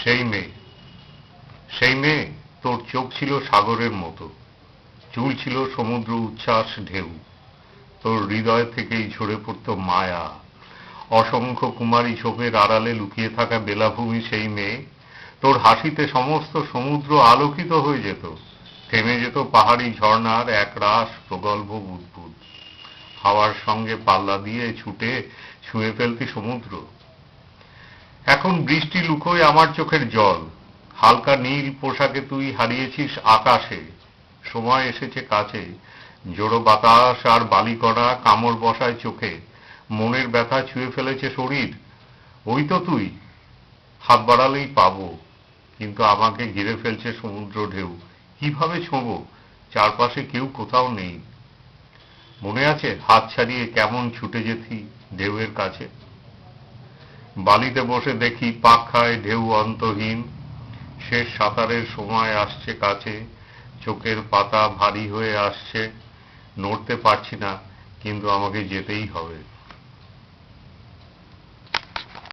সেই মেয়ে, সেই মেয়ে, তোর চোখ ছিল সাগরের মতো, চুল ছিল সমুদ্র উচ্ছ্বাস ঢেউ, তোর হৃদয় থেকেই ঝরে পড়ত মায়া। অসংখ্য কুমারী ছোপের আড়ালে লুকিয়ে থাকা বেলাভূমি সেই মেয়ে, তোর হাসিতে সমস্ত সমুদ্র আলোকিত হয়ে যেত, থেমে যেত পাহাড়ি ঝর্ণার একরাশ প্রগল্ভ বুদবুদ, হাওয়ার সঙ্গে পাল্লা দিয়ে ছুটে ছুঁয়ে ফেলতি সমুদ্র। এখন বৃষ্টি লুকোয় আমার চোখের জল, হালকা নীল পোশাকে তুই হারিয়েছিস আকাশে। সময় এসেছে কাছে, জোড়ো বাতাস আর বালিকণা কামড় বসায় চোখে, মনের ব্যথা ছুঁয়ে ফেলেছে শরীর। ওই তো তুই, হাত বাড়ালেই পাবো, কিন্তু আমাকে ঘিরে ফেলছে সমুদ্র ঢেউ। কিভাবে ছোঁবো? চারপাশে কেউ কোথাও নেই। মনে আছে হাত ছাড়িয়ে কেমন ছুটে যেতি ঢেউয়ের কাছে? বালিতে বসে দেখি পাক খায় ঢেউ অন্তহীন। শেষ সাঁতারের সময় আসছে কাছে, চোখের পাতা ভারী হয়ে আসছে, নড়তে পারছি না, কিন্তু আমাকে যেতেই হবে।